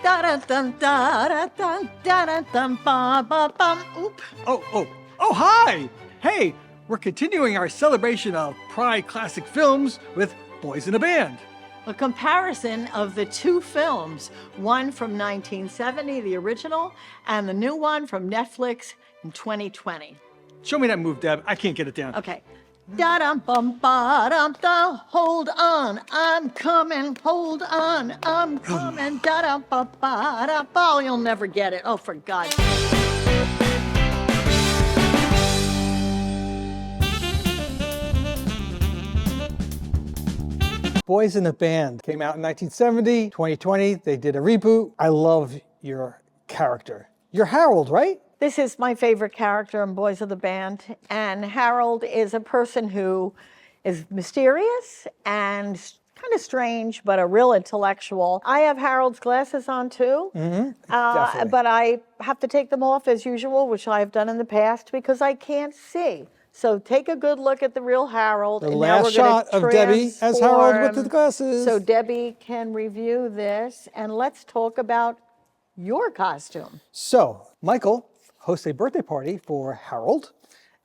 Oop. Oh, hi! Hey, we're continuing our celebration of Pride Classic Films with Boys in a Band. A comparison of the two films, one from 1970, the original, and the new one from Netflix in 2020. Show me that move, Deb. I can't get it down. Okay. Da-dum-bum-ba-dum-da, hold on, I'm coming, hold on, I'm coming, da-dum-ba-ba-da. Oh, you'll never get it. Oh, for God's sake. Boys in a Band came out in 1970, 2020. They did a reboot. I love your character. You're Harold, right? This is my favorite character in Boys of the Band, and Harold is a person who is mysterious and kind of strange, but a real intellectual. I have Harold's glasses on too, but I have to take them off as usual, which I've done in the past because I can't see. So take a good look at the real Harold. The last shot of Debbie as Harold with the glasses. So Debbie can review this, and let's talk about your costume. So Michael hosts a birthday party for Harold,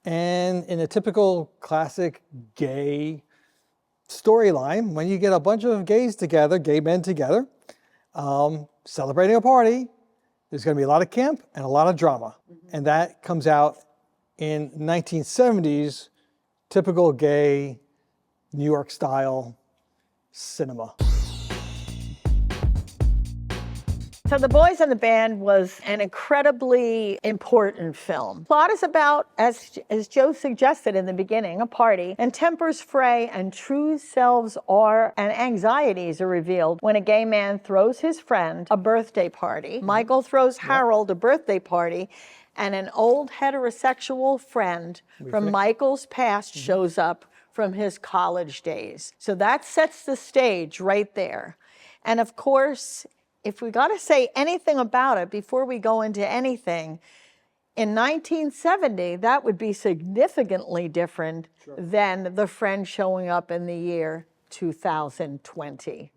and in a typical classic gay storyline, when you get a bunch of gays together, gay men together, celebrating a party, there's going to be a lot of camp and a lot of drama. And that comes out in 1970s typical gay New York style cinema. So The Boys in the Band was an incredibly important film. Plot is about, as Joe suggested in the beginning, a party, and tempers fray and true selves and anxieties are revealed when a gay man throws his friend a birthday party. Michael throws Harold a birthday party, and an old heterosexual friend from Michael's past shows up from his college days. So that sets the stage right there. And of course, if we got to say anything about it before we go into anything, in 1970, that would be significantly different than the friend showing up in the year 2020.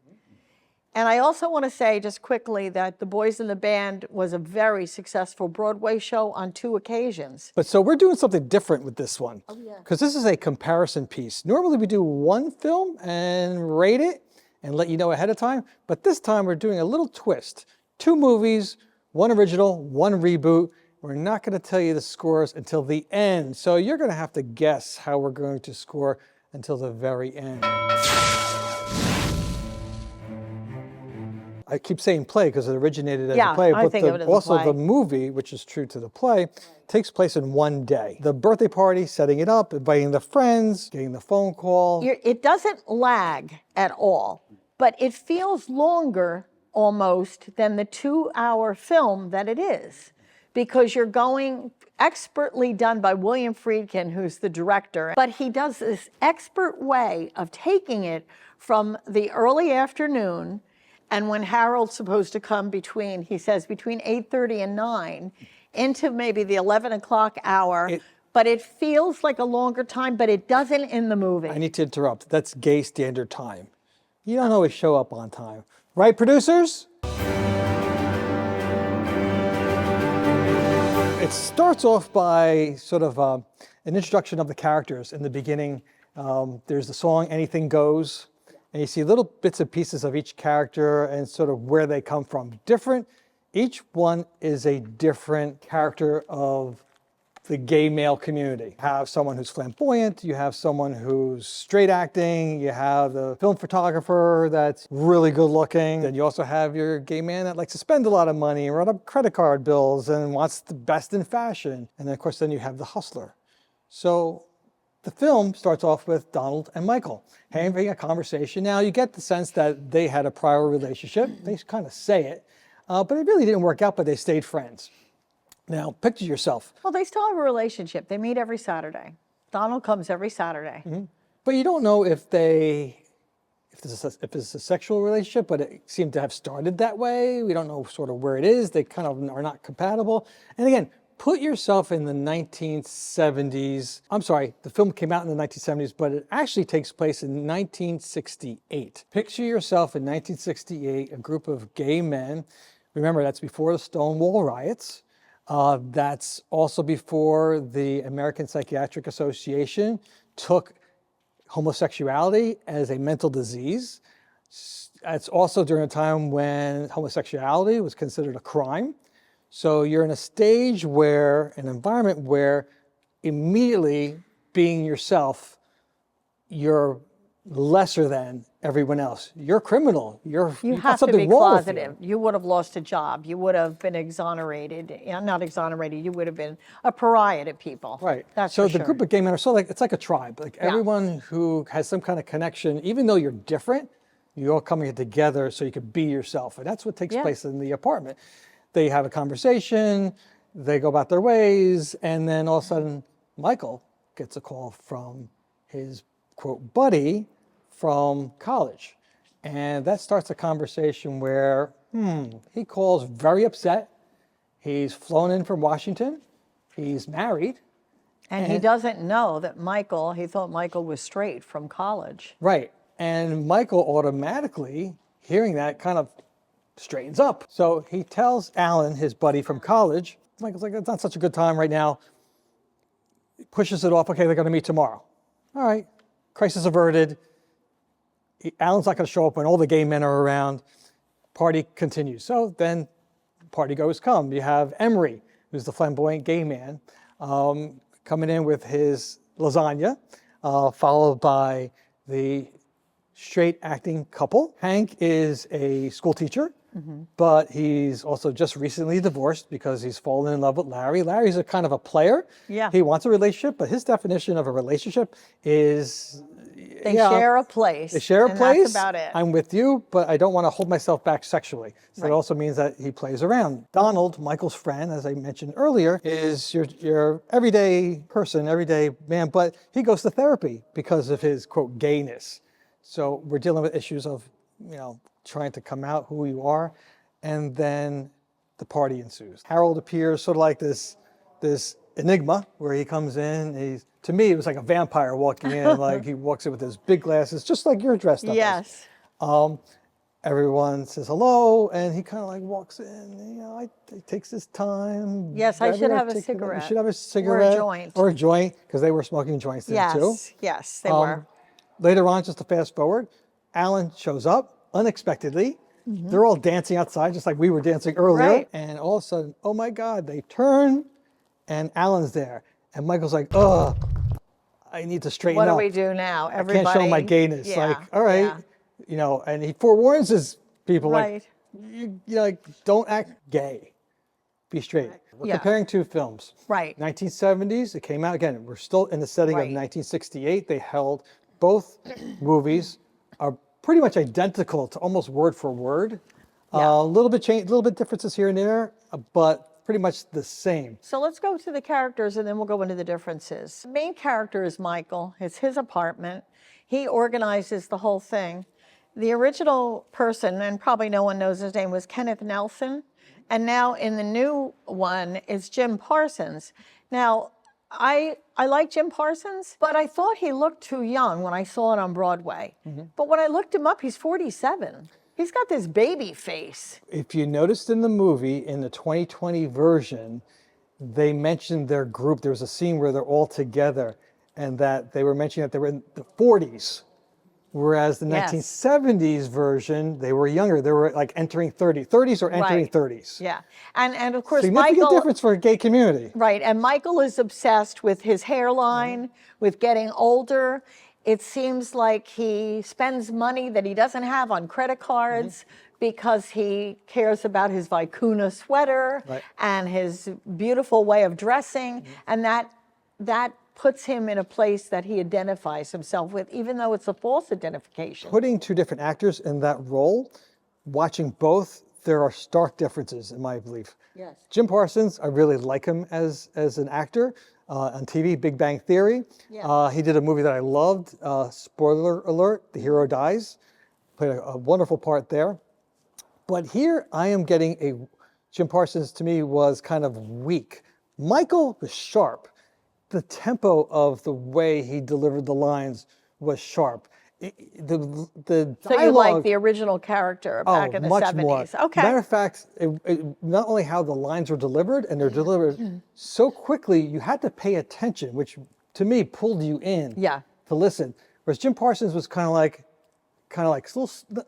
And I also want to say just quickly that The Boys in the Band was a very successful Broadway show on 2 occasions. But so we're doing something different with this one. Oh, yeah. Because this is a comparison piece. Normally we do one film and rate it and let you know ahead of time. But this time we're doing a little twist. 2 movies, 1 original, 1 reboot. We're not going to tell you the scores until the end. So you're going to have to guess how we're going to score until the very end. I keep saying play because it originated as a play, but also the movie, which is true to the play, takes place in one day. The birthday party, setting it up, inviting the friends, getting the phone call. It doesn't lag at all, but it feels longer almost than the 2-hour film that it is, because you're going, expertly done by William Friedkin, who's the director, but he does this expert way of taking it from the early afternoon, and when Harold's supposed to come between, he says between 8:30 and 9, into maybe the 11 o'clock hour, but it feels like a longer time, but it doesn't in the movie. I need to interrupt. That's gay standard time. You don't always show up on time. Right, producers? It starts off by sort of an introduction of the characters. In the beginning, there's the song Anything Goes. And you see little bits and pieces of each character and sort of where they come from. Different, each one is a different character of the gay male community. You have someone who's flamboyant, you have someone who's straight acting, you have the film photographer that's really good looking, then you also have your gay man that likes to spend a lot of money and run up credit card bills and wants the best in fashion. And then of course, then you have the hustler. So the film starts off with Donald and Michael having a conversation. Now, you get the sense that they had a prior relationship. They kind of say it, but it really didn't work out, but they stayed friends. Now, picture yourself. Well, they still have a relationship. They meet every Saturday. Donald comes every Saturday. But you don't know if it's a sexual relationship, but it seemed to have started that way. We don't know sort of where it is. They kind of are not compatible. And again, put yourself in the 1970s. I'm sorry, the film came out in the 1970s, but it actually takes place in 1968. Picture yourself in 1968, a group of gay men Remember, that's before the Stonewall riots. That's also before the American Psychiatric Association took homosexuality as a mental disease. It's also during a time when homosexuality was considered a crime. So you're in a stage where, an environment where immediately being yourself, you're lesser than everyone else. You're criminal. You you've got have to something be wrong with closeted. You would have lost a job. You would have been exonerated. Not exonerated. You would have been a pariah to people. Right. That's so for the sure. group of gay men are sort of like, it's like a tribe. Like everyone who has some kind of connection, even though you're different, you're all coming together so you can be yourself. And that's what takes place in the apartment. They have a conversation, they go about their ways, and then all of a sudden, Michael gets a call from his, quote, buddy from college. And that starts a conversation where, he calls very upset. He's flown in from Washington. He's married. And he doesn't know that Michael, he thought Michael was straight from college. Right. And Michael automatically, hearing that, kind of straightens up. So he tells Alan, his buddy from college, Michael's like, it's not such a good time right now. He pushes it off. Okay, they're going to meet tomorrow. All right. Crisis averted. Alan's not going to show up when all the gay men are around. Party continues. So then party goes come. You have Emery, who's the flamboyant gay man, coming in with his lasagna, followed by the straight acting couple. Hank is a school teacher, but he's also just recently divorced because he's fallen in love with Larry. Larry's a kind of a player. Yeah. He wants a relationship, but his definition of a relationship is They share a place. They share a and place. That's about it. I'm with you, but I don't want to hold myself back sexually. So that also means that he plays around. Donald, Michael's friend, as I mentioned earlier, is your everyday person, everyday man, but he goes to therapy because of his, quote, gayness. So we're dealing with issues of, trying to come out who you are, and then the party ensues. Harold appears sort of like this enigma where he comes in. To me, it was like a vampire walking in. Like he walks in with his big glasses, just like you're dressed up. Yes. Everyone says hello, and he kind of like walks in. He takes his time. Yes, I should have a You cigarette. should have a cigarette. Or a joint. Because they were smoking joints there too. Yes, they were. Later on, just to fast forward, Alan shows up unexpectedly. They're all dancing outside, just like we were dancing earlier. Right. And all of a sudden, oh my God, they turn, and Alan's there. And Michael's like, ugh, I need to straighten What up. do we do now? Everybody. I can't show my gayness. Yeah, Like, all right, and he forewarns his people, Right. don't act gay, be straight. We're comparing two films. Right. 1970s, it came out again. We're still in the setting of Right. 1968. They held both movies are pretty much identical to almost word for word. A little bit change, a little bit differences here and there, but pretty much the same. So let's go to the characters and then we'll go into the differences. The main character is Michael. It's his apartment. He organizes the whole thing. The original person, and probably no one knows his name, was Kenneth Nelson. And now in the new one is Jim Parsons. Now, I like Jim Parsons, but I thought he looked too young when I saw it on Broadway. But when I looked him up, he's 47. He's got this baby face. If you noticed in the movie, in the 2020 version, they mentioned their group. There was a scene where they're all together and that they were mentioning that they were in the 40s. Whereas the 1970s version, they were younger. They were like entering 30s or entering 30s. Yeah. And of course, Significant Michael... difference for a gay community. Right. And Michael is obsessed with his hairline, with getting older. It seems like he spends money that he doesn't have on credit cards because he cares about his Vicuna sweater and his beautiful way of dressing. And that puts him in a place that he identifies himself with, even though it's a false identification. Putting two different actors in that role, watching both, there are stark differences in my belief. Yes. Jim Parsons, I really like him as an actor. On TV, Big Bang Theory. He did a movie that I loved, spoiler alert, The Hero Dies. Played a wonderful part there. But here I am getting Jim Parsons to me was kind of weak. Michael was sharp. The tempo of the way he delivered the lines was sharp. the So you like dialogue. the original character back in the much 70s. more. Okay. Matter of fact, not only how the lines were delivered, and they're delivered so quickly, you had to pay attention, which to me pulled you in Yeah. to listen. Whereas Jim Parsons was kind of like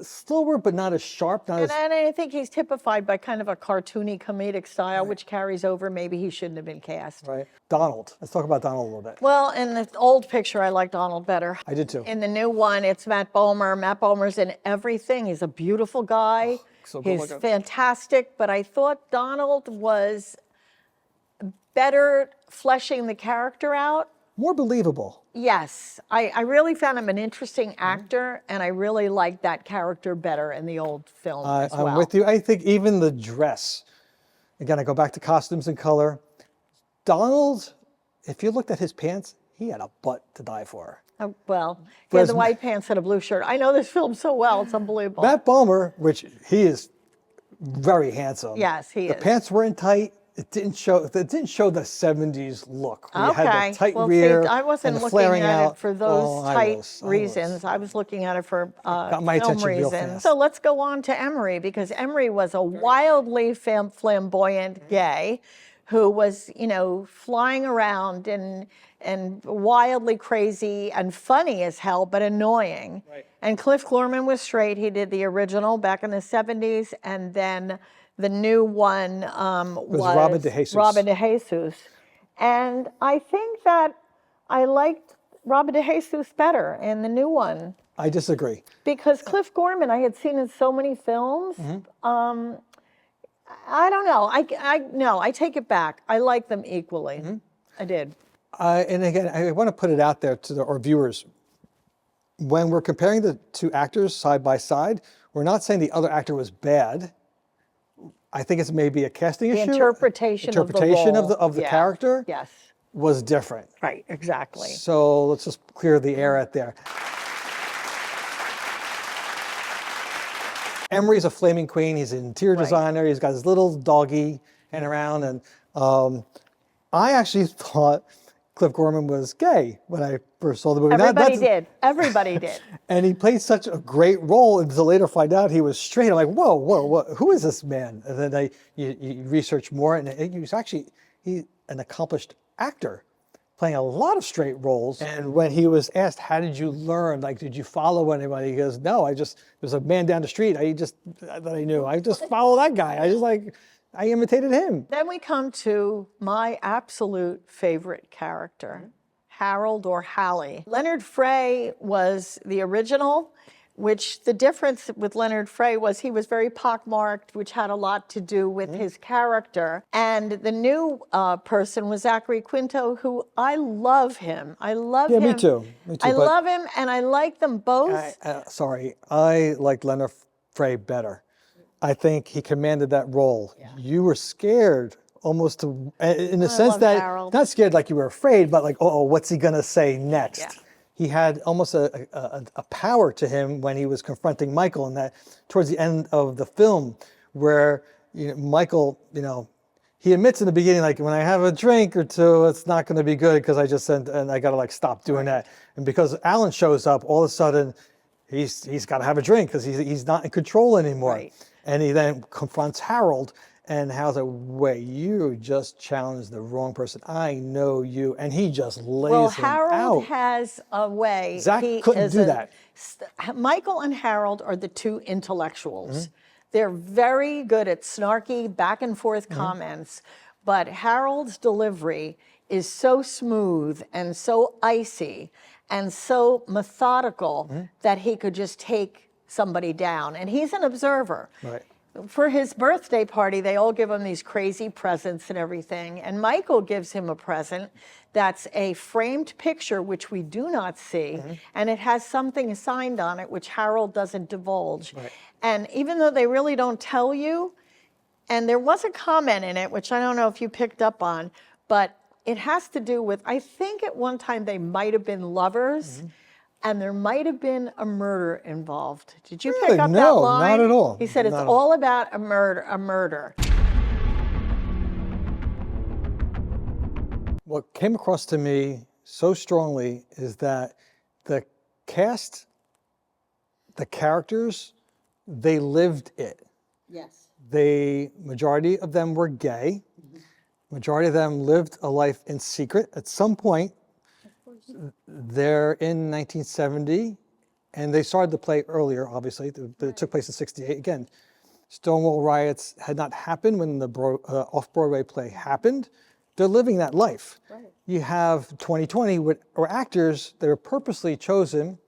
slower, but not as sharp, not as. And I think he's typified by kind of a cartoony comedic style, which carries over. Maybe he shouldn't have been cast. Right. Donald. Let's talk about Donald a little bit. Well, in the old picture, I like Donald better. I did too. In the new one, it's Matt Bomer. Matt Bomer's in everything. He's a beautiful guy. So good He's looking. fantastic. But I thought Donald was better fleshing the character out. More believable. Yes, I really found him an interesting actor, and I really liked that character better in the old film as well. I'm with you. I think even the dress, again, I go back to costumes and color. Donald, if you looked at his pants, he had a butt to die for. Oh, well, he had Whereas the white pants and a blue shirt. I know this film so well, it's unbelievable. Matt Bomer, which he is very handsome. Yes, he The is. pants weren't tight. It didn't show the 70s look. Where you had Okay, the tight well, rear see, I wasn't and the looking flaring at out. it for those Oh, tight I reasons. was. I was looking at it for Got my film attention real reasons. fast. So let's go on to Emery, because Emery was a wildly flamboyant gay who was, flying around and wildly crazy and funny as hell, but annoying. Right. And Cliff Gorman was straight. He did the original back in the 70s, and then the new one was Robin DeJesus. Robin DeJesus. And I think that I liked Robin DeJesus better in the new one, I disagree. because Cliff Gorman I had seen in so many films. I don't know. No, I take it back. I like them equally. I did. And again, I want to put it out there to our viewers. When we're comparing the two actors side by side, we're not saying the other actor was bad. I think it's maybe a casting issue. Interpretation of the role. of the Yeah. character Yes. was different. Right. Exactly. So let's just clear the air out there. Emery's a flaming queen. He's an interior designer. He's got his little doggy hanging around. And I actually thought Cliff Gorman was gay when I first saw the movie. Everybody did. Everybody did. And he played such a great role until later find out he was straight. I'm like, whoa, who is this man? And then you research more, and he was actually an accomplished actor, playing a lot of straight roles. And when he was asked, how did you learn? Like, did you follow anybody? He goes, no, there's a man down the street that I knew. I just followed that guy. I imitated him. Then we come to my absolute favorite character, Harold or Hallie. Leonard Frey was the original, which the difference with Leonard Frey was he was very pockmarked, which had a lot to do with his character. And the new person was Zachary Quinto, who I love him. I love him. Yeah, me too. I love him, and I like them both. I liked Leonard Frey better. I think he commanded that role. Yeah. You were scared almost in the sense that, Harold. not scared like you were afraid, but like, oh, what's he gonna say next? Yeah. He had almost a power to him when he was confronting Michael, and that towards the end of the film, where Michael, he admits in the beginning, like, when I have a drink or two, it's not going to be good because I just said, and I got to stop doing that. And because Alan shows up, all of a sudden, he's got to have a drink because he's not in control anymore. Right. And he then confronts Harold, and Harold's like, wait, you just challenged the wrong person. I know you. And he just lays him Harold out. has a way. Zach couldn't do that. Michael and Harold are the two intellectuals. They're very good at snarky back and forth comments, but Harold's delivery is so smooth and so icy and so methodical that he could just take somebody down. And he's an observer. Right. For his birthday party, they all give him these crazy presents and everything. And Michael gives him a present that's a framed picture, which we do not see. And it has something signed on it, which Harold doesn't divulge. Right. And even though they really don't tell you, and there was a comment in it, which I don't know if you picked up on, but it has to do with, I think at one time they might have been lovers. And there might have been a murder involved. Did you pick up that No, line? not at all. He said it's Not at all about a murder. What came across to me so strongly is that the cast the characters, they lived it. Yes. Majority of them were gay. Majority of them lived a life in secret. At some point, they're in 1970, and they started the play earlier, obviously. It took place in 68. Again, Stonewall riots had not happened when the off-Broadway play happened. They're living that life. Right. You have 2020 were actors that were purposely chosen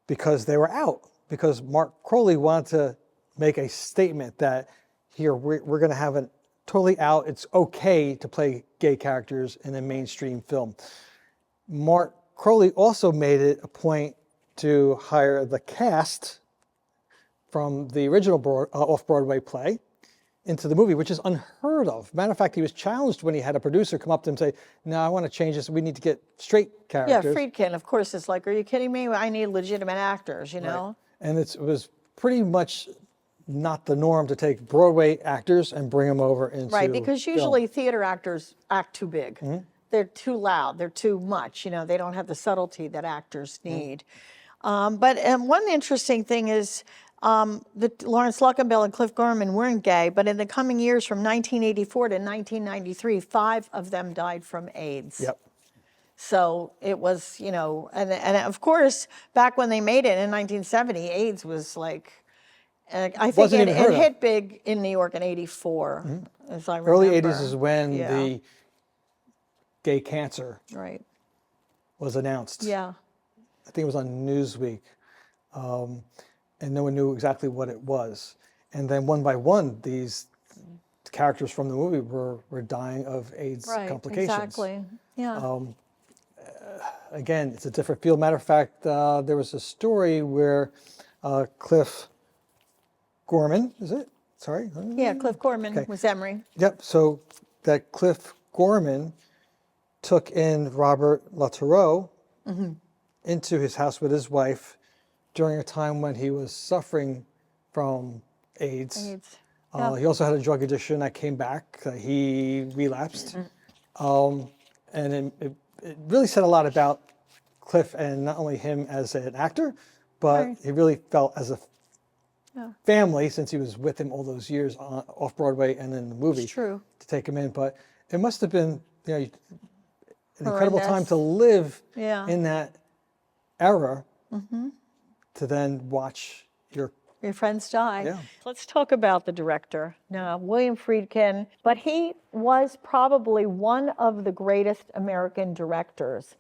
because they were out, because Mark Crowley wanted to make a statement that here we're going to have it totally out. It's okay to play gay characters in a mainstream film. Mark Crowley also made it a point to hire the cast from the original off-Broadway play into the movie, which is unheard of. Matter of fact, he was challenged when he had a producer come up to him and say, no, I want to change this. We need to get straight characters. Yeah, Friedkin, of course, is like, are you kidding me? I need legitimate actors, you know? Right. And it was pretty much not the norm to take Broadway actors and bring them over into Right, because usually film. theater actors act too big. They're too loud, they're too much, you know, they don't have the subtlety that actors need. But one interesting thing is that Lawrence Luckenbill and Cliff Gorman weren't gay, but in the coming years from 1984 to 1993, 5 of them died from AIDS. Yep. So it was, you know, and of course, back when they made it in 1970, AIDS was like, I think it hit big in New York in 84, as I remember. Early 80s is when the gay cancer was announced. Yeah. I think it was on Newsweek. And no one knew exactly what it was. And then one by one, these characters from the movie were dying of AIDS complications. Exactly. Yeah. Again, it's a different field. Matter of fact, there was a story where Cliff Gorman, is it? Sorry? Yeah, Cliff Gorman was Emery. Yep. So that Cliff Gorman took in Robert Latoureux into his house with his wife during a time when he was suffering from AIDS. He also had a drug addiction that came back. He relapsed. And it really said a lot about Cliff, and not only him as an actor, but he really felt as a family, since he was with him all those years off Broadway and in the movie. It's true. To take him in. But it must have been, you know, an incredible time to live in that era, to then watch your friends die. Yeah. Let's talk about the director. Now, William Friedkin, but he was probably one of the greatest American directors.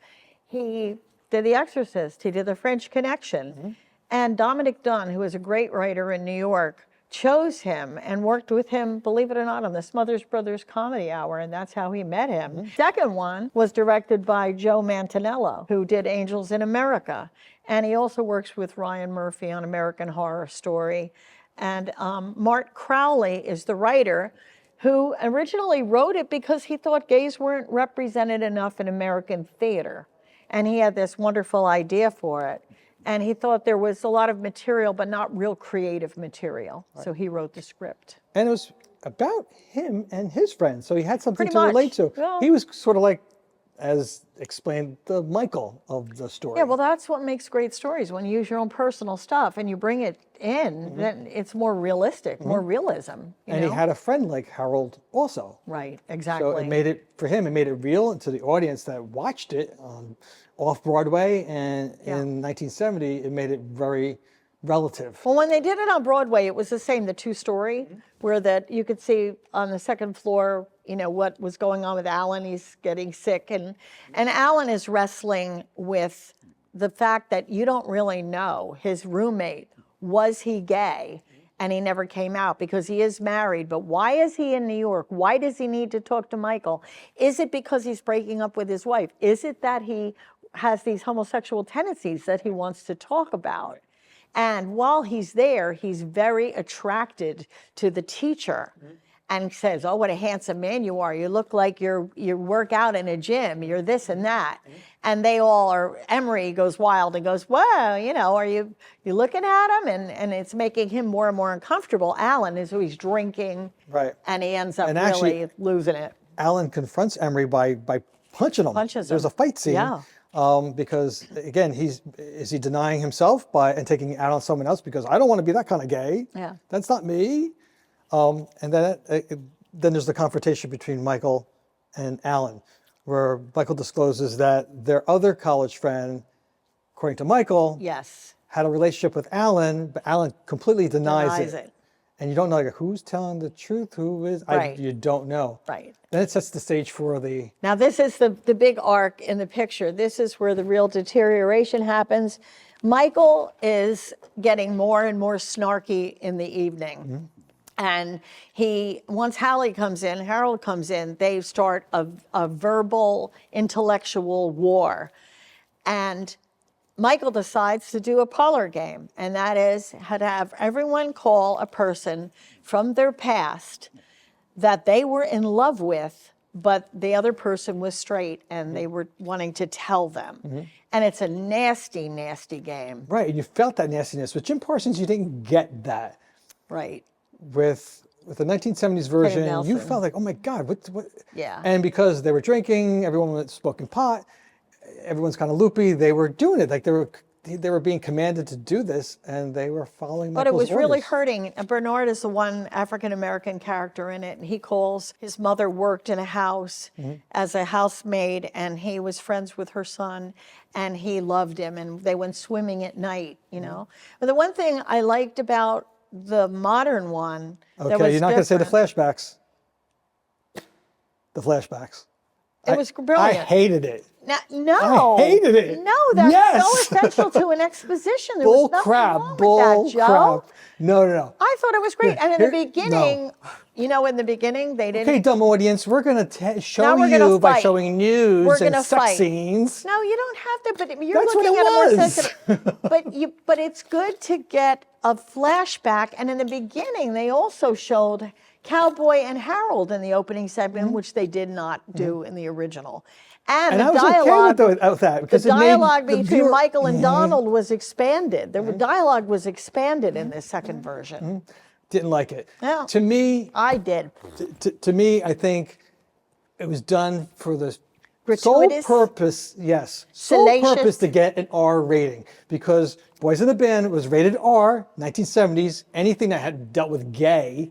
He did The Exorcist, he did The French Connection, and Dominic Dunne, who is a great writer in New York, chose him and worked with him, believe it or not, on the Smothers Brothers Comedy Hour, and that's how he met him. Second one was directed by Joe Manganiello, who did Angels in America, and he also works with Ryan Murphy on American Horror Story. And Mark Crowley is the writer who originally wrote it because he thought gays weren't represented enough in American theater, and he had this wonderful idea for it. And he thought there was a lot of material, but not real creative material. So he wrote the script. And it was about him and his friends. So he had something Pretty to much. relate to. Yeah. He was sort of like, as explained, the Michael of the story. Yeah, well, that's what makes great stories. When you use your own personal stuff and you bring it in, then it's more realistic, more realism. And he had a friend like Harold also. Right, exactly. So it made it, for him, it made it real, and to the audience that watched it off Broadway and in 1970, it made it very relative. Well, when they did it on Broadway, it was the same, the two-story, where that you could see on the second floor, you know, what was going on with Alan. He's getting sick, and Alan is wrestling with the fact that you don't really know his roommate. Was he gay? And he never came out because he is married. But why is he in New York? Why does he need to talk to Michael? Is it because he's breaking up with his wife? Is it that he has these homosexual tendencies that he wants to talk about? And while he's there, he's very attracted to the teacher and says, oh, what a handsome man you are. You look like you work out in a gym. You're this and that. And they all are, Emery goes wild and goes, well, you know, are you looking at him? And it's making him more and more uncomfortable. Alan is who he's drinking. Right. And he ends up And really actually, losing it. Alan confronts Emery by punching him. Punches There's him. a fight scene. Yeah. because again, is he denying himself and taking it out on someone else because I don't want to be that kind of gay. Yeah. That's not me. And then there's the confrontation between Michael and Alan, where Michael discloses that their other college friend, according to Michael, Yes. had a relationship with Alan, but Alan completely denies Denies it. it. And you don't know, like, who's telling the truth, who is, Right. you don't know. Right. Then it sets the stage for the, Now, this is the big arc in the picture. This is where the real deterioration happens. Michael is getting more and more snarky in the evening. And once Harold comes in, they start a verbal, intellectual war. And Michael decides to do a parlor game, and that is to have everyone call a person from their past that they were in love with, but the other person was straight and they were wanting to tell them. And it's a nasty, nasty game. right, and you felt that nastiness. With Jim Parsons, you didn't get that. Right. With the 1970s version, you Nelson. felt like, oh my God, what? Yeah. And because they were drinking, everyone was smoking pot, everyone's kind of loopy, they were doing it. Like they were being commanded to do this, and they were following But it Michael's was really orders. hurting. Bernard is the one African-American character in it, and he calls his mother worked in a house as a housemaid, and he was friends with her son, and he loved him, and they went swimming at night, you know. But the one thing I liked about the modern one that Okay, was you're not going to say the different- flashbacks. The flashbacks. It was brilliant. I hated it. No, I hated it. No, that's Yes. so essential to an exposition. There Bull was nothing crap. wrong Bull with that, Joe. crap. No. I thought it was great. And in Here- the beginning, you know, in the beginning, they didn't. Okay, dumb audience, we're going to show Now we're gonna you by fight. showing news We're and gonna sex fight. scenes. No, you don't have to. But you're That's what looking it at it more was. sensitive. But it's good to get a flashback. And in the beginning, they also showed Cowboy and Harold in the opening segment, which they did not do in the original. And And I the was dialogue. okay with that because The it made dialogue the between viewer- Michael and Donald was expanded. The dialogue was expanded in this second version. Didn't like it. Yeah. To me, I did. to me, I think it was done for the sole Gratuitous? purpose, yes, sole Salacious? purpose to get an R rating. Because Boys in the Band was rated R, 1970s. Anything that had dealt with gay,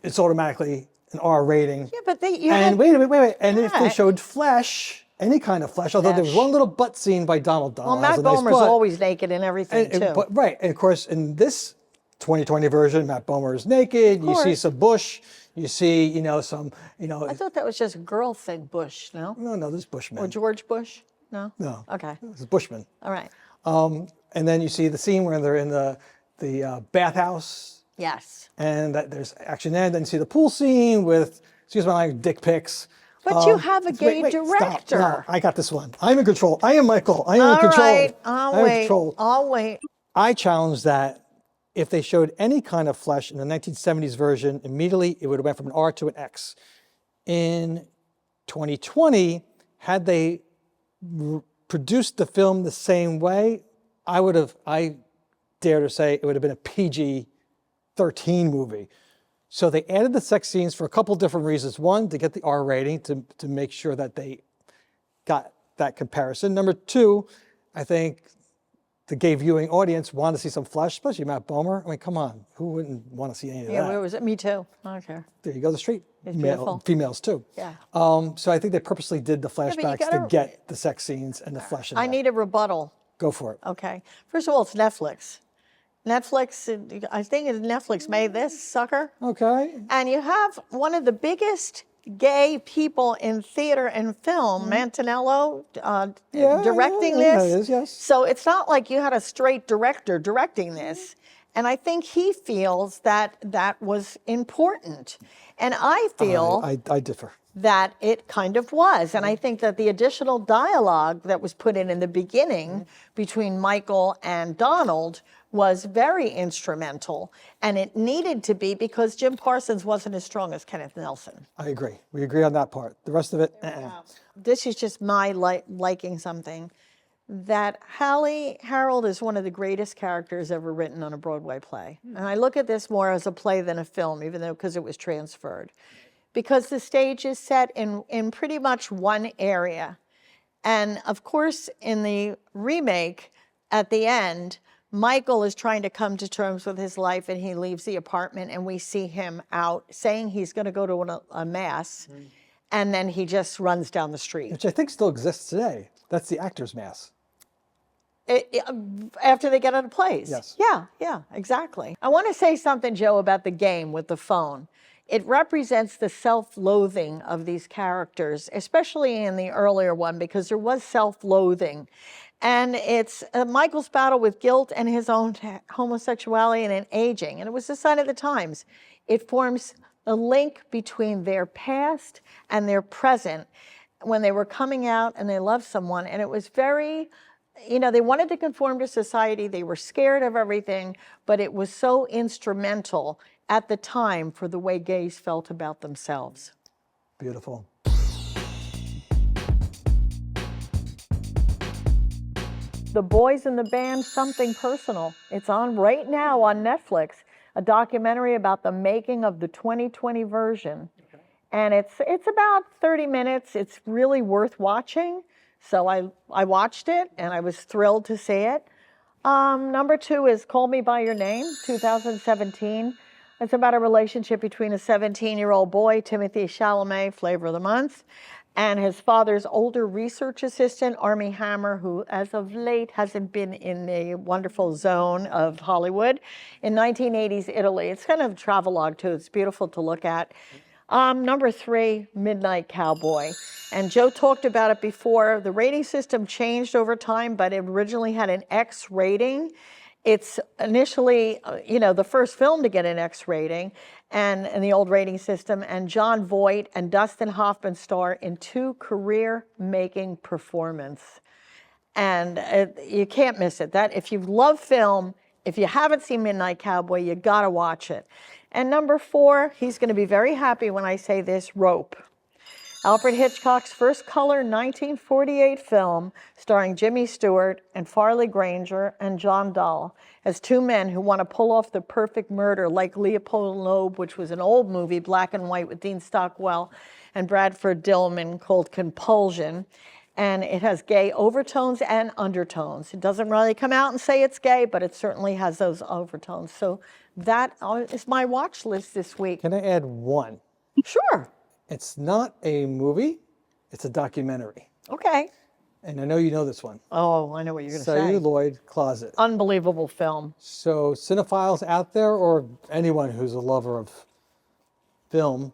it's automatically an R rating. Yeah, but And wait a minute. And if they Yeah. showed flesh, any kind of flesh, although there was Flesh. one little butt scene by Donald. Well, Donald has Matt a nice Bomer's butt. always naked and everything, too. But, right, and of course, in this 2020 version, Matt Bomer is naked. You see course. some bush. You see, some, I thought that was just a girl thing, Bush, no? no, this Bushman. Or George Bush? No? No, Okay. this is Bushman. All right. And then you see the scene where they're in the bathhouse, Yes. and there's action there. Then you see the pool scene with, excuse my language, dick pics. But you have a gay Stop. director. No, I got this one. I'm in control. I am Michael. I am in control. All right. I am I'll in wait. control. I'll wait. I challenge that if they showed any kind of flesh in the 1970s version, immediately it would have went from an R to an X. In 2020, had they produced the film the same way, I dare to say it would have been a PG-13 movie. So they added the sex scenes for a couple different reasons. One, to get the R rating, to make sure that they got that comparison. Number two, I think the gay viewing audience wanted to see some flesh, especially Matt Bomer. I mean, come on, who wouldn't want to see any of Yeah, that? where was it? Me too. I don't care. There you go, the street. beautiful. Females too. Yeah. So I think they purposely did the but you flashbacks to gotta- get the sex scenes and the flesh in I there. need a rebuttal. Go for it. Okay. First of all, it's Netflix. I think Netflix made this sucker. Okay. And you have one of the biggest gay people in theater and film, Manganiello, directing yeah, this. it is, yes. So it's not like you had a straight director directing this. And I think he feels that that was important. And I feel I differ. that it kind of was. And I think that the additional dialogue that was put in the beginning between Michael and Donald was very instrumental. And it needed to be because Jim Parsons wasn't as strong as Kenneth Nelson. I agree. We agree on that part. The rest of it, This is just my liking something. That Harold is one of the greatest characters ever written on a Broadway play. And I look at this more as a play than a film, even though because it was transferred. Because the stage is set in pretty much one area. And of course, in the remake, at the end, Michael is trying to come to terms with his life and he leaves the apartment and we see him out saying he's going to go to a mass and then he just runs down the street. Which I think still exists today. That's the actor's mass. After they get out of plays. Yes. Yeah, exactly. I want to say something, Joe, about the game with the phone. It represents the self-loathing of these characters, especially in the earlier one, because there was self-loathing. And it's Michael's battle with guilt and his own homosexuality and aging. And it was a sign of the times. It forms a link between their past and their present when they were coming out and they loved someone. And it was very, they wanted to conform to society. They were scared of everything, but it was so instrumental at the time for the way gays felt about themselves. Beautiful. The Boys in the Band, Something Personal. It's on right now on Netflix, a documentary about the making of the 2020 version. Okay. And it's about 30 minutes. It's really worth watching. So I watched it and I was thrilled to see it. Number 2 is Call Me By Your Name, 2017. It's about a relationship between a 17-year-old boy, Timothy Chalamet, flavor of the month, and his father's older research assistant, Armie Hammer, who as of late hasn't been in the wonderful zone of Hollywood, in 1980s Italy. It's kind of a travelogue too. It's beautiful to look at. Number 3, Midnight Cowboy. And Joe talked about it before. The rating system changed over time, but it originally had an X rating. It's initially, the first film to get an X rating and in the old rating system, and Jon Voight and Dustin Hoffman star in 2 career-making performances. And you can't miss it. That if you love film, if you haven't seen Midnight Cowboy, you gotta watch it. And number 4, he's gonna be very happy when I say this, Rope. Alfred Hitchcock's first color 1948 film starring Jimmy Stewart and Farley Granger and John Dahl as 2 men who want to pull off the perfect murder like Leopold Loeb, which was an old movie, black and white with Dean Stockwell and Bradford Dillman called Compulsion. And it has gay overtones and undertones. It doesn't really come out and say it's gay, but it certainly has those overtones. So that is my watch list this week. Can I add one? Sure. It's not a movie, it's a documentary. Okay. And I know you know this one. Oh, I know what you're going to say. Celluloid Closet. Unbelievable film. So cinephiles out there, or anyone who's a lover of film,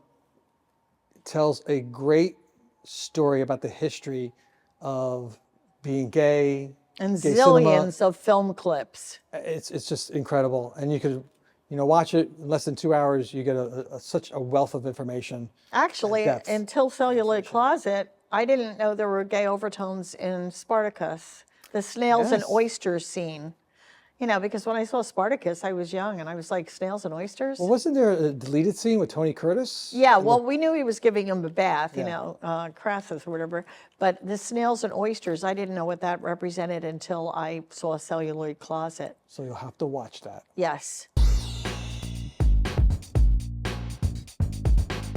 tells a great story about the history of being gay. And gay zillions cinema. of film clips. It's just incredible. And you could watch it in less than 2 hours. You get such a wealth of information. Actually, until Celluloid Closet, I didn't know there were gay overtones in Spartacus. The snails and oysters scene. Because when I saw Spartacus, I was young and I was like, snails and oysters? Well, wasn't there a deleted scene with Tony Curtis? Yeah, well, we knew he was giving him a bath, Crassus or whatever. But the snails and oysters, I didn't know what that represented until I saw Celluloid Closet. So you'll have to watch that. Yes.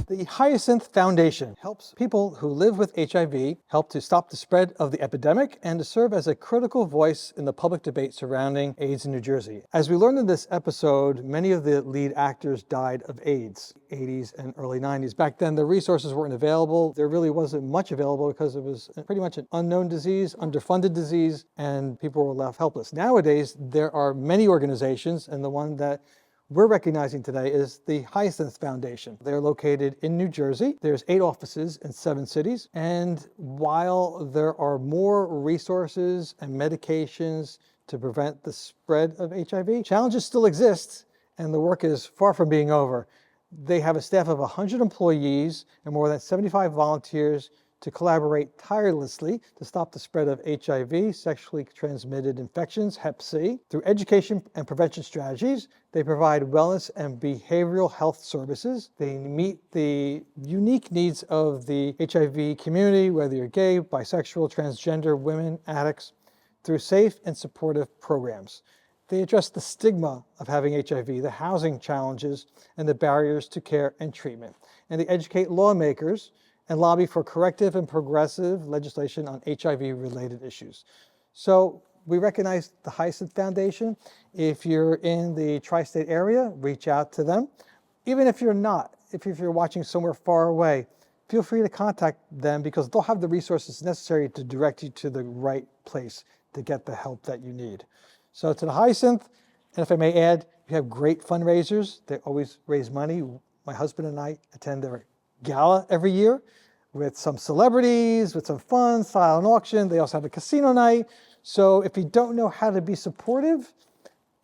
The Hyacinth Foundation helps people who live with HIV help to stop the spread of the epidemic and to serve as a critical voice in the public debate surrounding AIDS in New Jersey. As we learned in this episode, many of the lead actors died of AIDS, 80s and early 90s. Back then, the resources weren't available. There really wasn't much available because it was pretty much an unknown disease, underfunded disease, and people were left helpless. Nowadays, there are many organizations, and the one that we're recognizing today is the Hyacinth Foundation. They're located in New Jersey. There's 8 offices in 7 cities. And while there are more resources and medications to prevent the spread of HIV, challenges still exist, and the work is far from being over. They have a staff of 100 employees and more than 75 volunteers to collaborate tirelessly to stop the spread of HIV, sexually transmitted infections, Hep C. Through education and prevention strategies, they provide wellness and behavioral health services. They meet the unique needs of the HIV community, whether you're gay, bisexual, transgender, women, addicts, through safe and supportive programs. They address the stigma of having HIV, the housing challenges, and the barriers to care and treatment. And they educate lawmakers and lobby for corrective and progressive legislation on HIV-related issues. So we recognize the Hyacinth Foundation. If you're in the tri-state area, reach out to them. Even if you're not, if you're watching somewhere far away, feel free to contact them because they'll have the resources necessary to direct you to the right place to get the help that you need. So to the Hyacinth, and if I may add, you have great fundraisers. They always raise money. My husband and I attend their gala every year with some celebrities, with some fun, silent auction. They also have a casino night. So if you don't know how to be supportive,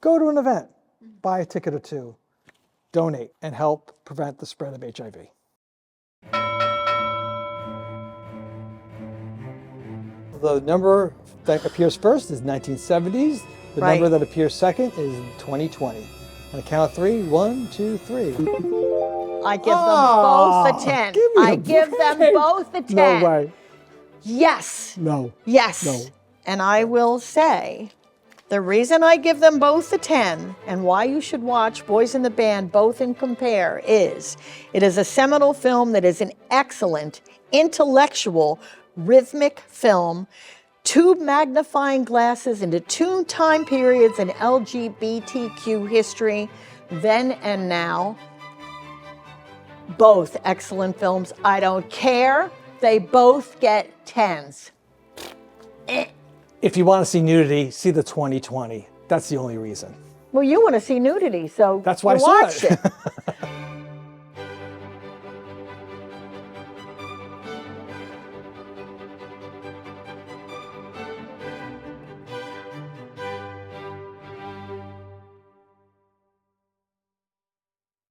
go to an event, buy a ticket or two, donate, and help prevent the spread of HIV. The number that appears first is 1970s. The Right. number that appears second is 2020. On the count of 3, 1, 2, 3. I give them both a 10. Give me I a give them break. both a 10. No way. Yes. No. Yes. No. And I will say, the reason I give them both a 10 and why you should watch Boys in the Band both and compare is it is a seminal film that is an excellent, intellectual, rhythmic film, two magnifying glasses into two time periods in LGBTQ history, then and now. Both excellent films. I don't care. They both get 10s. If you want to see nudity, see the 2020. That's the only reason. Well, you want to see nudity, so That's why you I saw watched it. it.